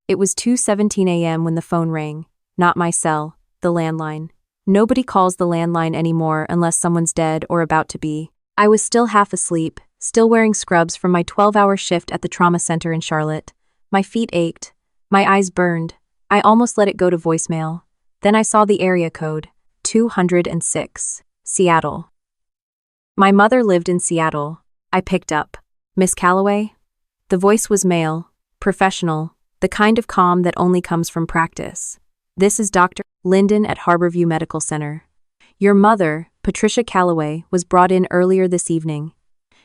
It was 2:17 a.m. when the phone rang. Not my cell, the landline. Nobody calls the landline anymore unless someone's dead or about to be. I was still half asleep, still wearing scrubs from my 12-hour shift at the trauma center in Charlotte. My feet ached. My eyes burned. I almost let it go to voicemail. Then I saw the area code, 206, Seattle. My mother lived in Seattle. I picked up. Miss Calloway? The voice was male, professional, the kind of calm that only comes from practice. This is Dr. Linden at Harborview Medical Center. Your mother, Patricia Calloway, was brought in earlier this evening.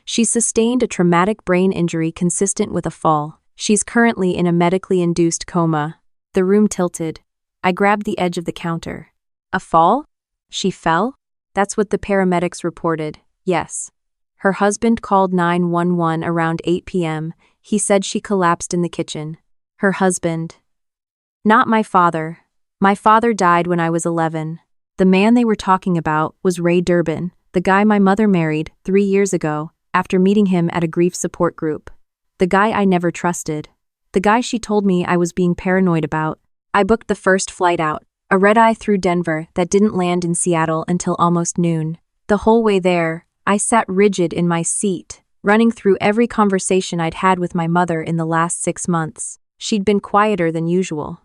She sustained a traumatic brain injury consistent with a fall. She's currently in a medically induced coma. The room tilted. I grabbed the edge of the counter. A fall? She fell? That's what the paramedics reported, yes. Her husband called 911 around 8 p.m. He said she collapsed in the kitchen. Her husband. Not my father. My father died when I was 11. The man they were talking about was Ray Durbin, the guy my mother married 3 years ago after meeting him at a grief support group. The guy I never trusted. The guy she told me I was being paranoid about. I booked the first flight out, a red-eye through Denver that didn't land in Seattle until almost noon. The whole way there, I sat rigid in my seat, running through every conversation I'd had with my mother in the last 6 months. She'd been quieter than usual,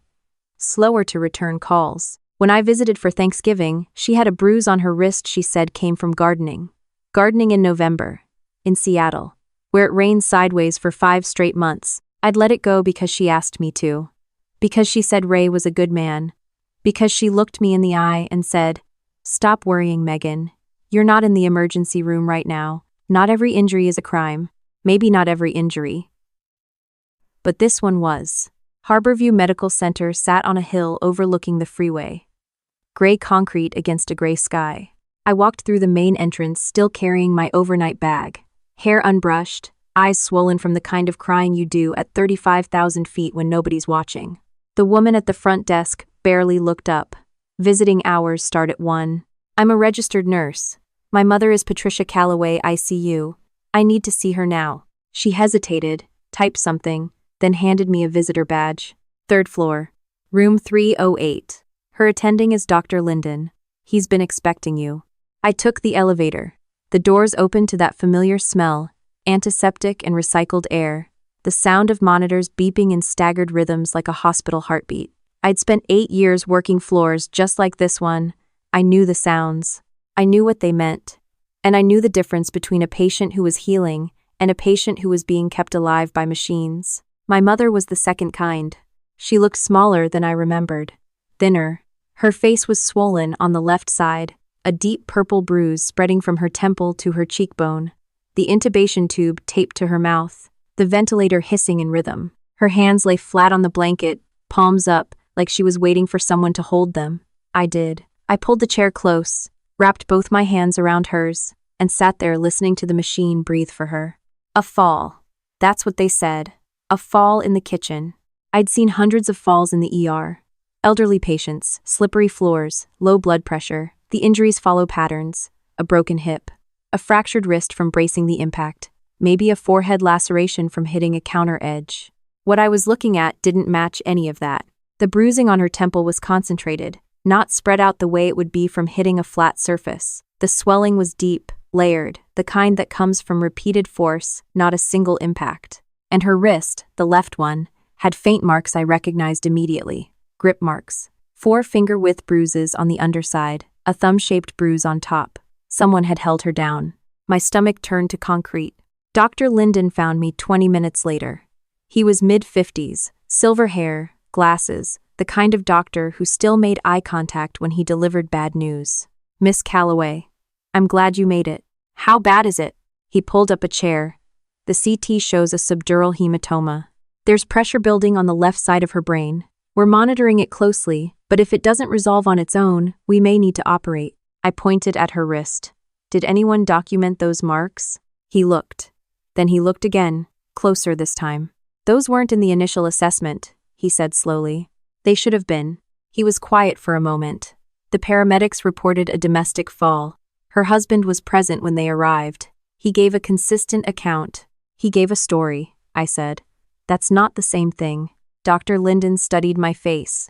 slower to return calls. When I visited for Thanksgiving, she had a bruise on her wrist she said came from gardening. Gardening in November, in Seattle, where it rained sideways for 5 straight months. I'd let it go because she asked me to. Because she said Ray was a good man. Because she looked me in the eye and said, "Stop worrying, Megan. You're not in the emergency room right now. Not every injury is a crime. Maybe not every injury. But this one was." Harborview Medical Center sat on a hill overlooking the freeway. Gray concrete against a gray sky. I walked through the main entrance still carrying my overnight bag. Hair unbrushed, eyes swollen from the kind of crying you do at 35,000 feet when nobody's watching. The woman at the front desk barely looked up. Visiting hours start at 1. I'm a registered nurse. My mother is Patricia Calloway, ICU. I need to see her now. She hesitated, typed something, then handed me a visitor badge. 3rd floor. Room 308. Her attending is Dr. Linden. He's been expecting you. I took the elevator. The doors opened to that familiar smell, antiseptic and recycled air, the sound of monitors beeping in staggered rhythms like a hospital heartbeat. I'd spent 8 years working floors just like this one. I knew the sounds. I knew what they meant. And I knew the difference between a patient who was healing and a patient who was being kept alive by machines. My mother was the second kind. She looked smaller than I remembered. Thinner. Her face was swollen on the left side, a deep purple bruise spreading from her temple to her cheekbone. The intubation tube taped to her mouth, the ventilator hissing in rhythm. Her hands lay flat on the blanket, palms up, like she was waiting for someone to hold them. I did. I pulled the chair close, wrapped both my hands around hers, and sat there listening to the machine breathe for her. A fall. That's what they said. A fall in the kitchen. I'd seen hundreds of falls in the ER. Elderly patients, slippery floors, low blood pressure. The injuries follow patterns. A broken hip. A fractured wrist from bracing the impact. Maybe a forehead laceration from hitting a counter edge. What I was looking at didn't match any of that. The bruising on her temple was concentrated, not spread out the way it would be from hitting a flat surface. The swelling was deep, layered, the kind that comes from repeated force, not a single impact. And her wrist, the left one, had faint marks I recognized immediately. Grip marks. 4 finger-width bruises on the underside, a thumb-shaped bruise on top. Someone had held her down. My stomach turned to concrete. Dr. Linden found me 20 minutes later. He was mid-50s, silver hair, glasses, the kind of doctor who still made eye contact when he delivered bad news. "Miss Calloway, I'm glad you made it. How bad is it?" He pulled up a chair. The CT shows a subdural hematoma. There's pressure building on the left side of her brain. We're monitoring it closely, but if it doesn't resolve on its own, we may need to operate. I pointed at her wrist. Did anyone document those marks? He looked. Then he looked again, closer this time. Those weren't in the initial assessment, he said slowly. They should have been. He was quiet for a moment. The paramedics reported a domestic fall. Her husband was present when they arrived. He gave a consistent account. He gave a story, I said. That's not the same thing. Dr. Linden studied my face.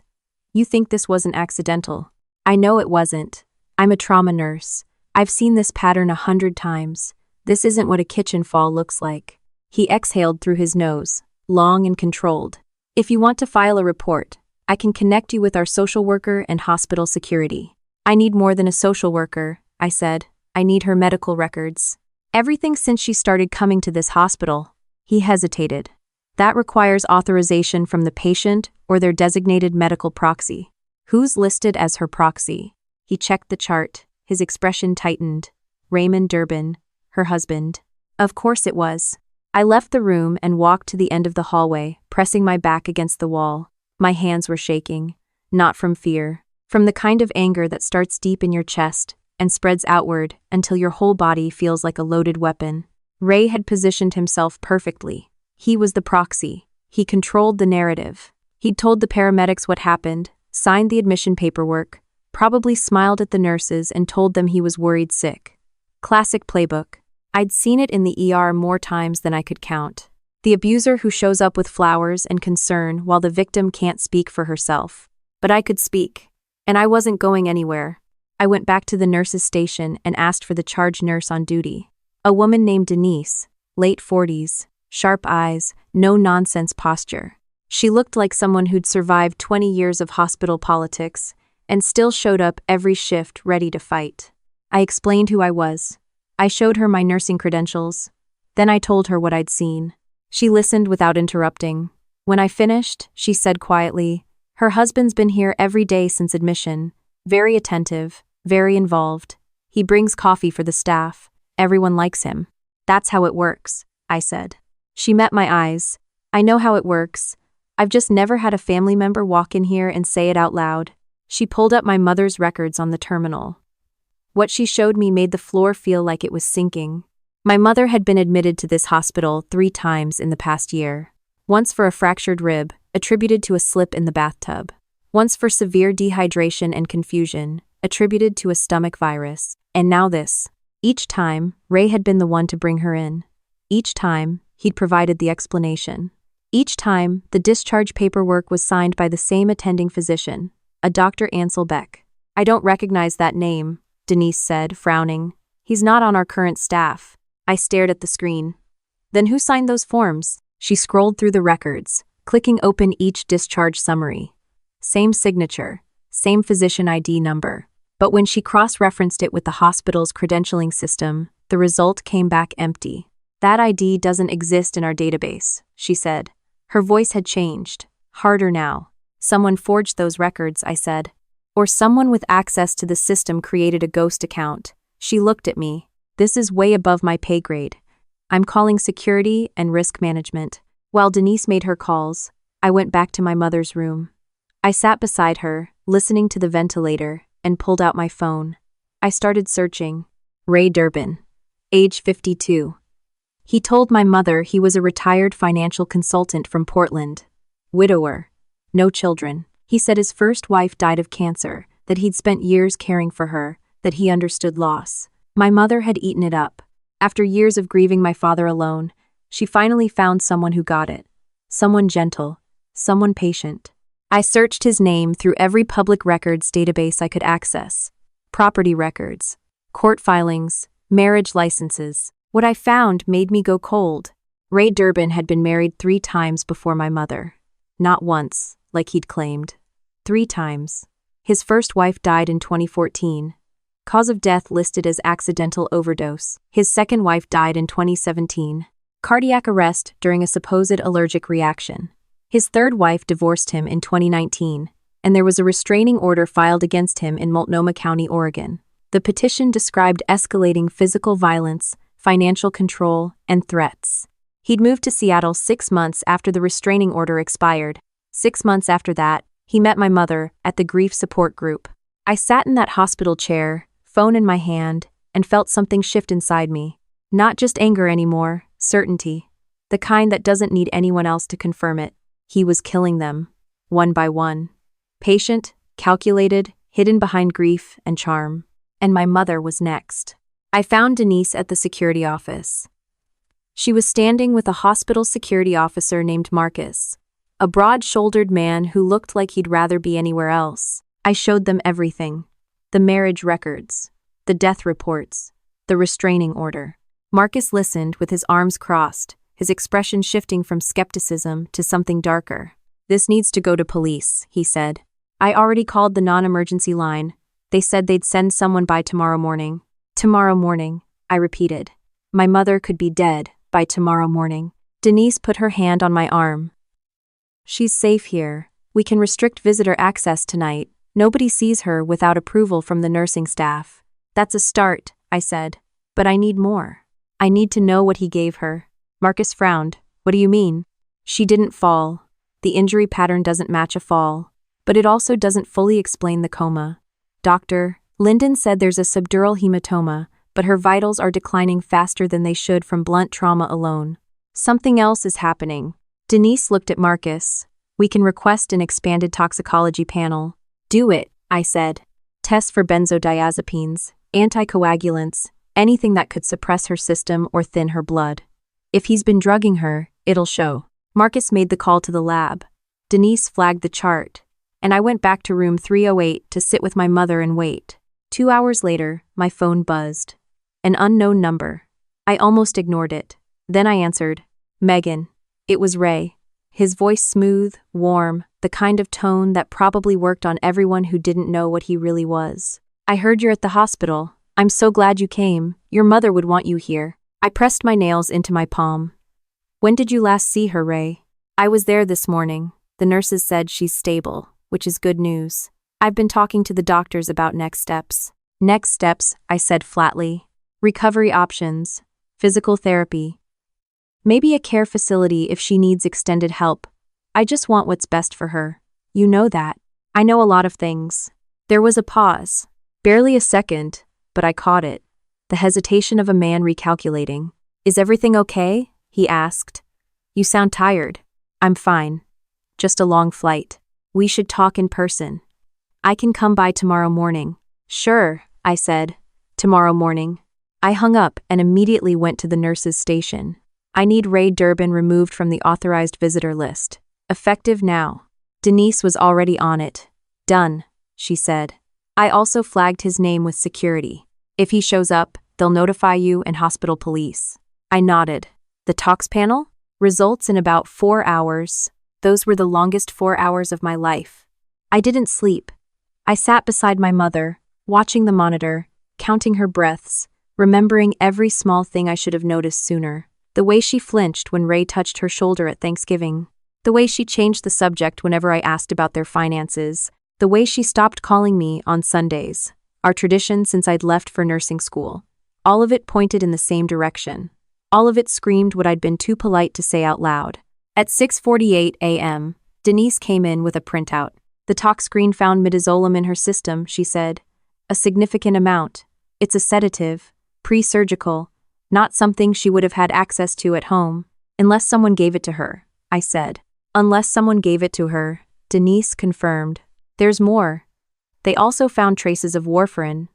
You think this wasn't accidental? I know it wasn't. I'm a trauma nurse. I've seen this pattern 100 times. This isn't what a kitchen fall looks like. He exhaled through his nose, long and controlled. If you want to file a report, I can connect you with our social worker and hospital security. I need more than a social worker, I said. I need her medical records. Everything since she started coming to this hospital. He hesitated. That requires authorization from the patient or their designated medical proxy. Who's listed as her proxy? He checked the chart. His expression tightened. Raymond Durbin, her husband. Of course it was. I left the room and walked to the end of the hallway, pressing my back against the wall. My hands were shaking. Not from fear. From the kind of anger that starts deep in your chest and spreads outward until your whole body feels like a loaded weapon. Ray had positioned himself perfectly. He was the proxy. He controlled the narrative. He'd told the paramedics what happened, signed the admission paperwork, probably smiled at the nurses and told them he was worried sick. Classic playbook. I'd seen it in the ER more times than I could count. The abuser who shows up with flowers and concern while the victim can't speak for herself. But I could speak. And I wasn't going anywhere. I went back to the nurse's station and asked for the charge nurse on duty. A woman named Denise, late 40s, sharp eyes, no-nonsense posture. She looked like someone who'd survived 20 years of hospital politics and still showed up every shift ready to fight. I explained who I was. I showed her my nursing credentials. Then I told her what I'd seen. She listened without interrupting. When I finished, she said quietly, "Her husband's been here every day since admission. Very attentive, very involved. He brings coffee for the staff. Everyone likes him." "That's how it works," I said. She met my eyes. "I know how it works. I've just never had a family member walk in here and say it out loud." She pulled up my mother's records on the terminal. What she showed me made the floor feel like it was sinking. My mother had been admitted to this hospital 3 times in the past year. Once for a fractured rib, attributed to a slip in the bathtub. Once for severe dehydration and confusion, attributed to a stomach virus. And now this. Each time, Ray had been the one to bring her in. Each time, he'd provided the explanation. Each time, the discharge paperwork was signed by the same attending physician, a Dr. Ansel Beck. "I don't recognize that name," Denise said, frowning. "He's not on our current staff." I stared at the screen. "Then who signed those forms?" She scrolled through the records, clicking open each discharge summary. Same signature, same physician ID number. But when she cross-referenced it with the hospital's credentialing system, the result came back empty. "That ID doesn't exist in our database," she said. Her voice had changed, harder now. "Someone forged those records," I said. "Or someone with access to the system created a ghost account." She looked at me. "This is way above my pay grade. I'm calling security and risk management." While Denise made her calls, I went back to my mother's room. I sat beside her, listening to the ventilator, and pulled out my phone. I started searching. Ray Durbin, age 52. He told my mother he was a retired financial consultant from Portland. Widower. No children. He said his first wife died of cancer, that he'd spent years caring for her, that he understood loss. My mother had eaten it up. After years of grieving my father alone, she finally found someone who got it. Someone gentle. Someone patient. I searched his name through every public records database I could access. Property records, court filings, marriage licenses. What I found made me go cold. Ray Durbin had been married 3 times before my mother. Not once, like he'd claimed. 3 times. His first wife died in 2014. Cause of death listed as accidental overdose. His second wife died in 2017. Cardiac arrest during a supposed allergic reaction. His third wife divorced him in 2019, and there was a restraining order filed against him in Multnomah County, Oregon. The petition described escalating physical violence, financial control, and threats. He'd moved to Seattle 6 months after the restraining order expired. 6 months after that, he met my mother at the grief support group. I sat in that hospital chair, phone in my hand, and felt something shift inside me. Not just anger anymore, certainty. The kind that doesn't need anyone else to confirm it. He was killing them, one by one. Patient, calculated, hidden behind grief and charm. And my mother was next. I found Denise at the security office. She was standing with a hospital security officer named Marcus. A broad-shouldered man who looked like he'd rather be anywhere else. I showed them everything. The marriage records, the death reports, the restraining order. Marcus listened with his arms crossed, his expression shifting from skepticism to something darker. "This needs to go to police," he said. "I already called the non-emergency line. They said they'd send someone by tomorrow morning." "Tomorrow morning," I repeated. My mother could be dead by tomorrow morning. Denise put her hand on my arm. "She's safe here. We can restrict visitor access tonight. Nobody sees her without approval from the nursing staff." "That's a start," I said. "But I need more. I need to know what he gave her." Marcus frowned. "What do you mean?" "She didn't fall. The injury pattern doesn't match a fall. But it also doesn't fully explain the coma. Dr. Linden said there's a subdural hematoma, but her vitals are declining faster than they should from blunt trauma alone. Something else is happening." Denise looked at Marcus. "We can request an expanded toxicology panel." "Do it," I said. "Tests for benzodiazepines, anticoagulants, anything that could suppress her system or thin her blood. If he's been drugging her, it'll show." Marcus made the call to the lab. Denise flagged the chart, and I went back to room 308 to sit with my mother and wait. 2 hours later, my phone buzzed. An unknown number. I almost ignored it. Then I answered. "Megan." It was Ray. His voice smooth, warm, the kind of tone that probably worked on everyone who didn't know what he really was. "I heard you're at the hospital. I'm so glad you came. Your mother would want you here." I pressed my nails into my palm. "When did you last see her, Ray?" "I was there this morning. The nurses said she's stable, which is good news. I've been talking to the doctors about next steps." "Next steps," I said flatly. "Recovery options, physical therapy. Maybe a care facility if she needs extended help. I just want what's best for her. You know that. I know a lot of things." There was a pause. Barely a second, but I caught it. The hesitation of a man recalculating. "Is everything okay?" he asked. "You sound tired." "I'm fine. Just a long flight. We should talk in person. I can come by tomorrow morning." "Sure," I said. "Tomorrow morning." I hung up and immediately went to the nurse's station. "I need Ray Durbin removed from the authorized visitor list. Effective now." Denise was already on it. "Done," she said. I also flagged his name with security. "If he shows up, they'll notify you and hospital police." I nodded. "The tox panel? Results in about 4 hours. Those were the longest 4 hours of my life." I didn't sleep. I sat beside my mother, watching the monitor, counting her breaths, remembering every small thing I should have noticed sooner. The way she flinched when Ray touched her shoulder at Thanksgiving. The way she changed the subject whenever I asked about their finances. The way she stopped calling me on Sundays. Our tradition since I'd left for nursing school. All of it pointed in the same direction. All of it screamed what I'd been too polite to say out loud. At 6:48 a.m., Denise came in with a printout. "The tox screen found midazolam in her system," she said. "A significant amount. It's a sedative, pre-surgical, not something she would have had access to at home, unless someone gave it to her," I said. "Unless someone gave it to her," Denise confirmed. "There's more. They also found traces of warfarin.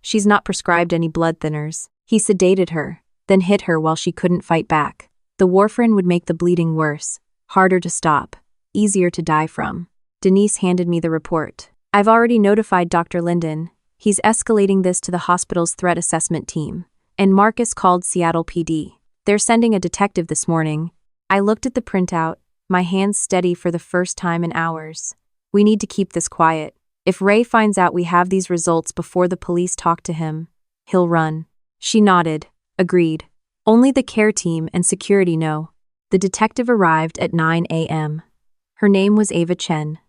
She's not prescribed any blood thinners. He sedated her, then hit her while she couldn't fight back. The warfarin would make the bleeding worse, harder to stop, easier to die from." Denise handed me the report. "I've already notified Dr. Linden. He's escalating this to the hospital's threat assessment team. And Marcus called Seattle PD. They're sending a detective this morning." I looked at the printout, my hands steady for the first time in hours. "We need to keep this quiet. If Ray finds out we have these results before the police talk to him, he'll run." She nodded, agreed. "Only the care team and security know." The detective arrived at 9 a.m. Her name was Ava Chen.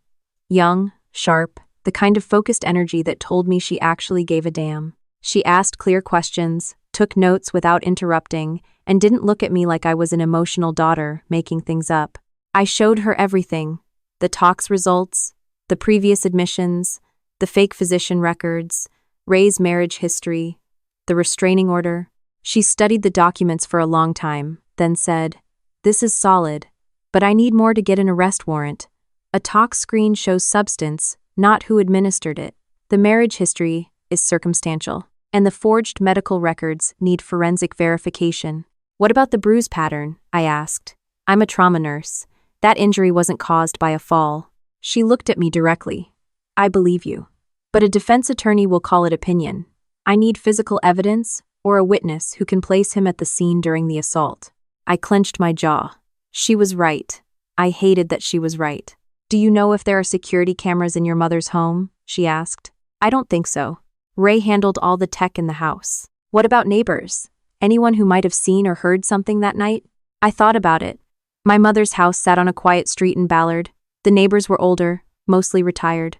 Young, sharp, the kind of focused energy that told me she actually gave a damn. She asked clear questions, took notes without interrupting, and didn't look at me like I was an emotional daughter making things up. I showed her everything. The tox results, the previous admissions, the fake physician records, Ray's marriage history, the restraining order. She studied the documents for a long time, then said, "This is solid, but I need more to get an arrest warrant. A tox screen shows substance, not who administered it. The marriage history is circumstantial, and the forged medical records need forensic verification." "What about the bruise pattern?" I asked. "I'm a trauma nurse. That injury wasn't caused by a fall. She looked at me directly. I believe you. But a defense attorney will call it opinion. I need physical evidence or a witness who can place him at the scene during the assault. I clenched my jaw. She was right. I hated that she was right. Do you know if there are security cameras in your mother's home? She asked. I don't think so. Ray handled all the tech in the house. What about neighbors? Anyone who might have seen or heard something that night? I thought about it. My mother's house sat on a quiet street in Ballard. The neighbors were older, mostly retired.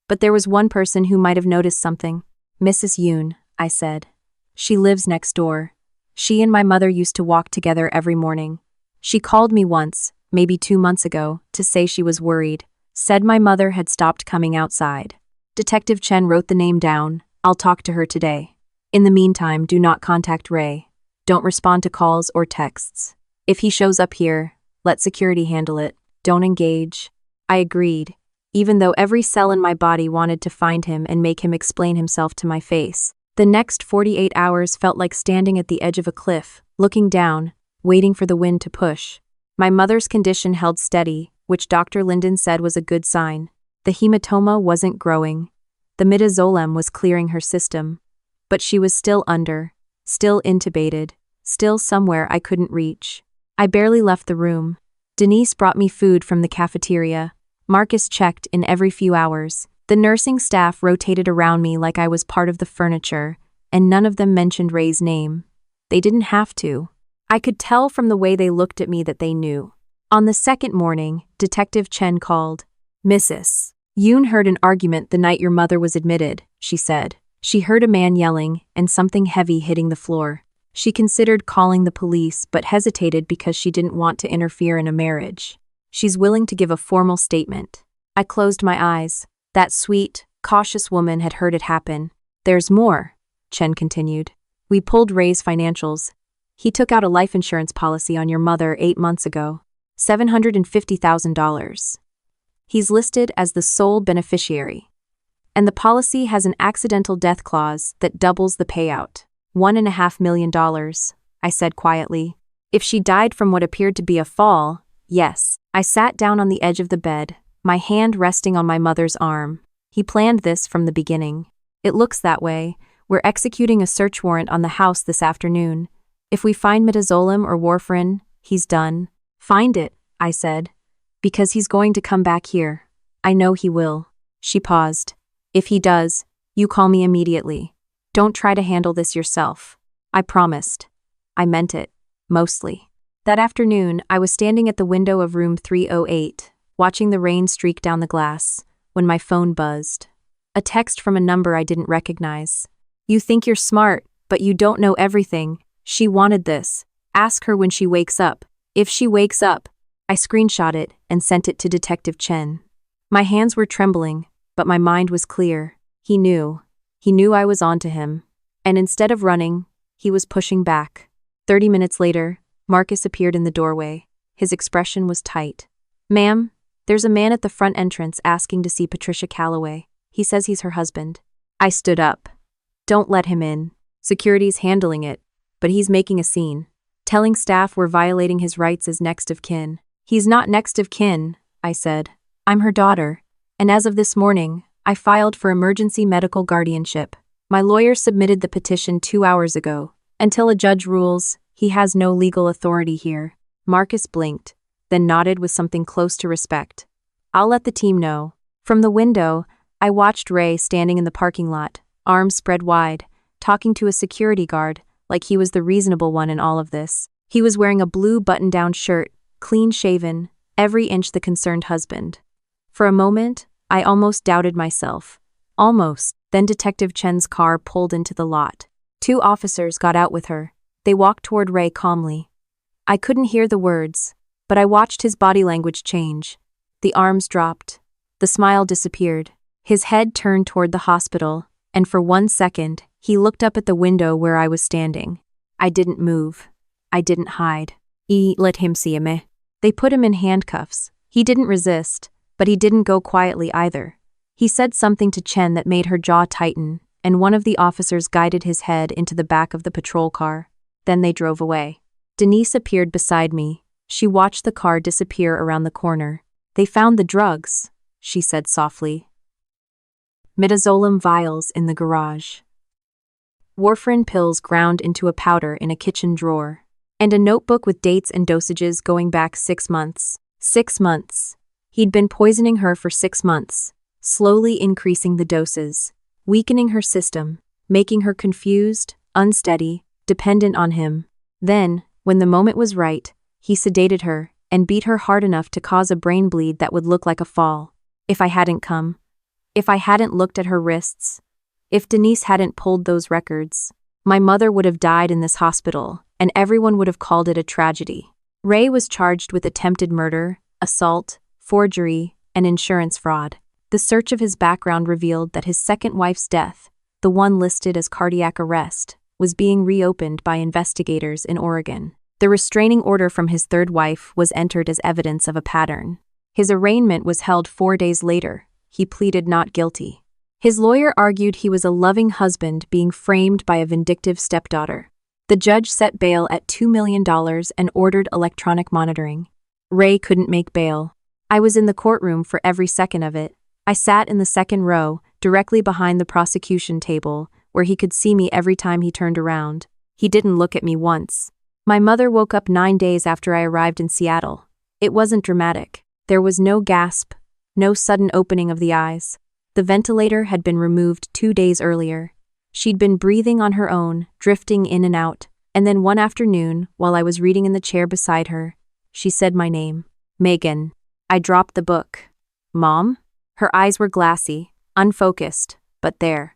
But there was one person who might have noticed something. Mrs. Yoon, I said. She lives next door. She and my mother used to walk together every morning. She called me once, maybe 2 months ago, to say she was worried. Said my mother had stopped coming outside. Detective Chen wrote the name down. I'll talk to her today. In the meantime, do not contact Ray. Don't respond to calls or texts. If he shows up here, let security handle it. Don't engage. I agreed, even though every cell in my body wanted to find him and make him explain himself to my face. The next 48 hours felt like standing at the edge of a cliff, looking down, waiting for the wind to push. My mother's condition held steady, which Dr. Linden said was a good sign. The hematoma wasn't growing. The midazolam was clearing her system. But she was still still intubated, still somewhere I couldn't reach. I barely left the room. Denise brought me food from the cafeteria. Marcus checked in every few hours. The nursing staff rotated around me like I was part of the furniture, and none of them mentioned Ray's name. They didn't have to. I could tell from the way they looked at me that they knew. On the second morning, Detective Chen called. Mrs. Yoon heard an argument the night your mother was admitted, she said. She heard a man yelling and something heavy hitting the floor. She considered calling the police but hesitated because she didn't want to interfere in a marriage. She's willing to give a formal statement. I closed my eyes. That sweet, cautious woman had heard it happen. There's more, Chen continued. We pulled Ray's financials. He took out a life insurance policy on your mother 8 months ago. $750,000. He's listed as the sole beneficiary. And the policy has an accidental death clause that doubles the payout. $1.5 million, I said quietly. If she died from what appeared to be a fall, yes. I sat down on the edge of the bed, my hand resting on my mother's arm. He planned this from the beginning. It looks that way. We're executing a search warrant on the house this afternoon. If we find midazolam or warfarin, he's done. Find it, I said. Because he's going to come back here. I know he will. She paused. If he does, you call me immediately. Don't try to handle this yourself. I promised. I meant it. Mostly. That afternoon, I was standing at the window of room 308, watching the rain streak down the glass, when my phone buzzed. A text from a number I didn't recognize. You think you're smart, but you don't know everything. She wanted this. Ask her when she wakes up. If she wakes up. I screenshot it and sent it to Detective Chen. My hands were trembling, but my mind was clear. He knew. He knew I was onto him. And instead of running, he was pushing back. 30 minutes later, Marcus appeared in the doorway. His expression was tight. Ma'am, there's a man at the front entrance asking to see Patricia Calloway. He says he's her husband. I stood up. Don't let him in. Security's handling it, but he's making a scene. Telling staff we're violating his rights as next of kin. He's not next of kin, I said. I'm her daughter. And as of this morning, I filed for emergency medical guardianship. My lawyer submitted the petition 2 hours ago. Until a judge rules, he has no legal authority here. Marcus blinked, then nodded with something close to respect. I'll let the team know. From the window, I watched Ray standing in the parking lot, arms spread wide, talking to a security guard, like he was the reasonable one in all of this. He was wearing a blue button-down shirt, clean-shaven, every inch the concerned husband. For a moment, I almost doubted myself. Almost. Then Detective Chen's car pulled into the lot. 2 officers got out with her. They walked toward Ray calmly. I couldn't hear the words, but I watched his body language change. The arms dropped. The smile disappeared. His head turned toward the hospital, and for 1 second, he looked up at the window where I was standing. I didn't move. I didn't hide. Let him see me. They put him in handcuffs. He didn't resist, but he didn't go quietly either. He said something to Chen that made her jaw tighten, and one of the officers guided his head into the back of the patrol car. Then they drove away. Denise appeared beside me. She watched the car disappear around the corner. They found the drugs, she said softly. Midazolam vials in the garage. Warfarin pills ground into a powder in a kitchen drawer. And a notebook with dates and dosages going back 6 months. 6 months. He'd been poisoning her for 6 months, slowly increasing the doses, weakening her system, making her confused, unsteady, dependent on him. Then, when the moment was right, he sedated her and beat her hard enough to cause a brain bleed that would look like a fall. If I hadn't come. If I hadn't looked at her wrists. If Denise hadn't pulled those records. My mother would have died in this hospital, and everyone would have called it a tragedy. Ray was charged with attempted murder, assault, forgery, and insurance fraud. The search of his background revealed that his second wife's death, the one listed as cardiac arrest, was being reopened by investigators in Oregon. The restraining order from his third wife was entered as evidence of a pattern. His arraignment was held 4 days later. He pleaded not guilty. His lawyer argued he was a loving husband being framed by a vindictive stepdaughter. The judge set bail at $2 million and ordered electronic monitoring. Ray couldn't make bail. I was in the courtroom for every second of it. I sat in the second row, directly behind the prosecution table, where he could see me every time he turned around. He didn't look at me once. My mother woke up 9 days after I arrived in Seattle. It wasn't dramatic. There was no gasp, no sudden opening of the eyes. The ventilator had been removed 2 days earlier. She'd been breathing on her own, drifting in and out, and then one afternoon, while I was reading in the chair beside her, she said my name. Megan. I dropped the book. Mom? Her eyes were glassy, unfocused, but there.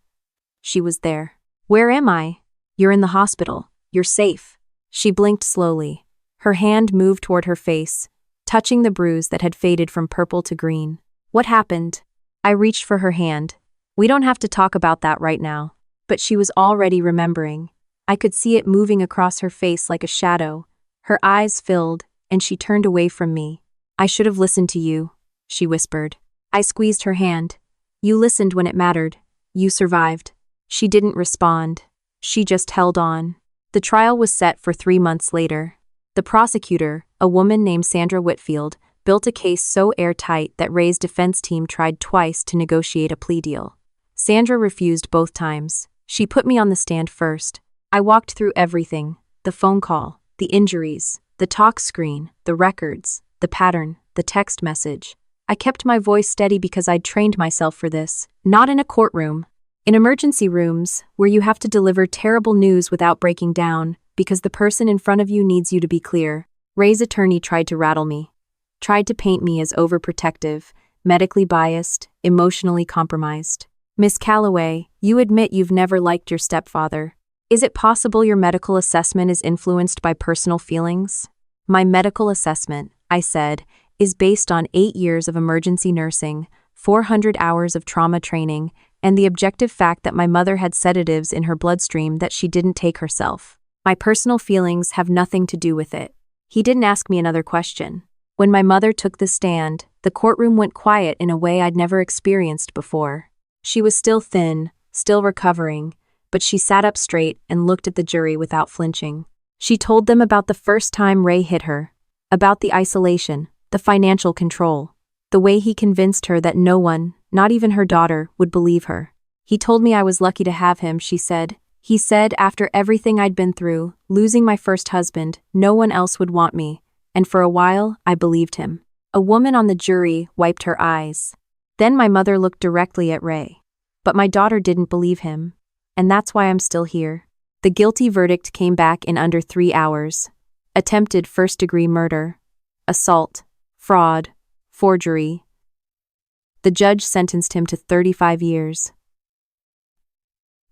She was there. Where am I? You're in the hospital. You're safe. She blinked slowly. Her hand moved toward her face, touching the bruise that had faded from purple to green. What happened? I reached for her hand. We don't have to talk about that right now. But she was already remembering. I could see it moving across her face like a shadow. Her eyes filled, and she turned away from me. I should have listened to you, she whispered. I squeezed her hand. You listened when it mattered. You survived. She didn't respond. She just held on. The trial was set for 3 months later. The prosecutor, a woman named Sandra Whitfield, built a case so airtight that Ray's defense team tried twice to negotiate a plea deal. Sandra refused both times. She put me on the stand first. I walked through everything: the phone call, the injuries, the talk screen, the records, the pattern, the text message. I kept my voice steady because I'd trained myself for this, not in a courtroom. In emergency rooms, where you have to deliver terrible news without breaking down, because the person in front of you needs you to be clear. Ray's attorney tried to rattle me, tried to paint me as overprotective, medically biased, emotionally compromised. Miss Calloway, you admit you've never liked your stepfather. Is it possible your medical assessment is influenced by personal feelings? My medical assessment, I said, is based on 8 years of emergency nursing, 400 hours of trauma training, and the objective fact that my mother had sedatives in her bloodstream that she didn't take herself. My personal feelings have nothing to do with it. He didn't ask me another question. When my mother took the stand, the courtroom went quiet in a way I'd never experienced before. She was still thin, still recovering, but she sat up straight and looked at the jury without flinching. She told them about the first time Ray hit her, about the isolation, the financial control, the way he convinced her that no one, not even her daughter, would believe her. He told me I was lucky to have him, she said. He said after everything I'd been through, losing my first husband, no one else would want me, and for a while, I believed him. A woman on the jury wiped her eyes. Then my mother looked directly at Ray. But my daughter didn't believe him, and that's why I'm still here. The guilty verdict came back in under 3 hours. Attempted first-degree murder, assault, fraud, forgery. The judge sentenced him to 35 years.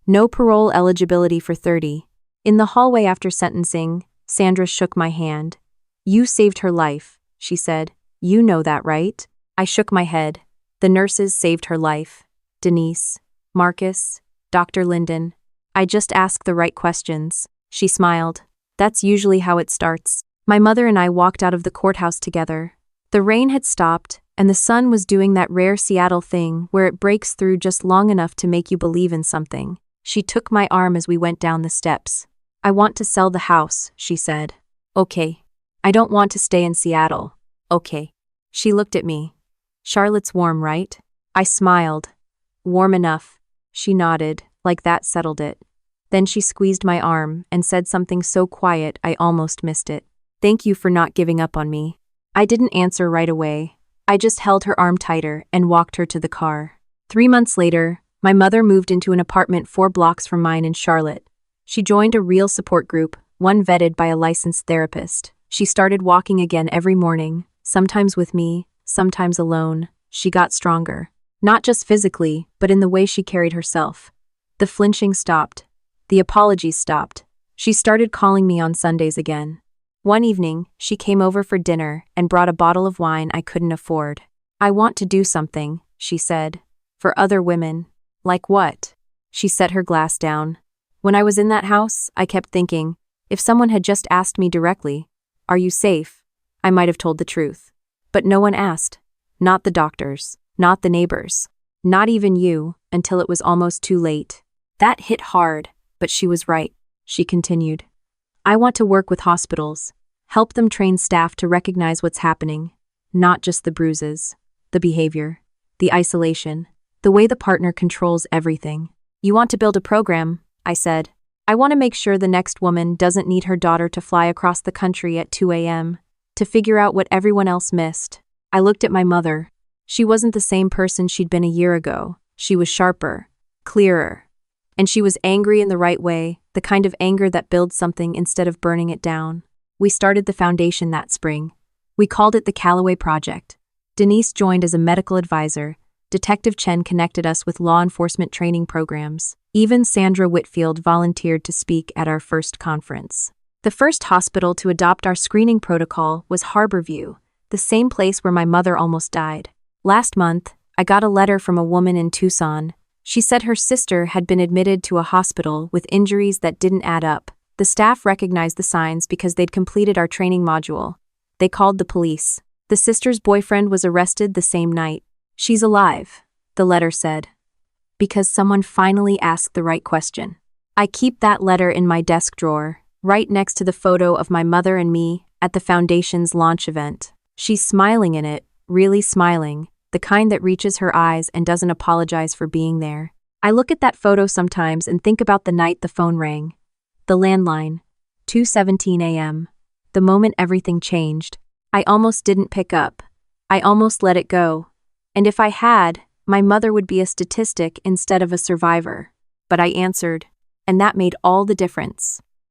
No parole eligibility for 30. In the hallway after sentencing, Sandra shook my hand. You saved her life, she said. You know that, right? I shook my head. The nurses saved her life. Denise, Marcus, Dr. Linden. I just asked the right questions. She smiled. That's usually how it starts. My mother and I walked out of the courthouse together. The rain had stopped, and the sun was doing that rare Seattle thing where it breaks through just long enough to make you believe in something. She took my arm as we went down the steps. I want to sell the house, she said. Okay. I don't want to stay in Seattle. Okay. She looked at me. Charlotte's warm, right? I smiled. Warm enough. She nodded, like that settled it. Then she squeezed my arm and said something so quiet I almost missed it. Thank you for not giving up on me. I didn't answer right away. I just held her arm tighter and walked her to the car. 3 months later, my mother moved into an apartment 4 blocks from mine in Charlotte. She joined a real support group, one vetted by a licensed therapist. She started walking again every morning, sometimes with me, sometimes alone. She got stronger. Not just physically, but in the way she carried herself. The flinching stopped. The apologies stopped. She started calling me on Sundays again. One evening, she came over for dinner and brought a bottle of wine I couldn't afford. I want to do something, she said. For other women. Like what? She set her glass down. When I was in that house, I kept thinking, if someone had just asked me directly, "Are you safe?" I might have told the truth. But no one asked. Not the doctors, not the neighbors, not even you, until it was almost too late. That hit hard, but she was right, she continued. I want to work with hospitals, help them train staff to recognize what's happening, not just the bruises, the behavior, the isolation, the way the partner controls everything. You want to build a program, I said. I want to make sure the next woman doesn't need her daughter to fly across the country at 2 a.m. to figure out what everyone else missed. I looked at my mother. She wasn't the same person she'd been a year ago. She was sharper, clearer. And she was angry in the right way, the kind of anger that builds something instead of burning it down. We started the foundation that spring. We called it the Callaway Project. Denise joined as a medical advisor. Detective Chen connected us with law enforcement training programs. Even Sandra Whitfield volunteered to speak at our first conference. The first hospital to adopt our screening protocol was Harborview, the same place where my mother almost died. Last month, I got a letter from a woman in Tucson. She said her sister had been admitted to a hospital with injuries that didn't add up. The staff recognized the signs because they'd completed our training module. They called the police. The sister's boyfriend was arrested the same night. She's alive, the letter said. Because someone finally asked the right question. I keep that letter in my desk drawer, right next to the photo of my mother and me at the Foundation's launch event. She's smiling in it, really smiling, the kind that reaches her eyes and doesn't apologize for being there. I look at that photo sometimes and think about the night the phone rang. The landline, 2:17 a.m. The moment everything changed. I almost didn't pick up. I almost let it go. And if I had, my mother would be a statistic instead of a survivor. But I answered, and that made all the difference.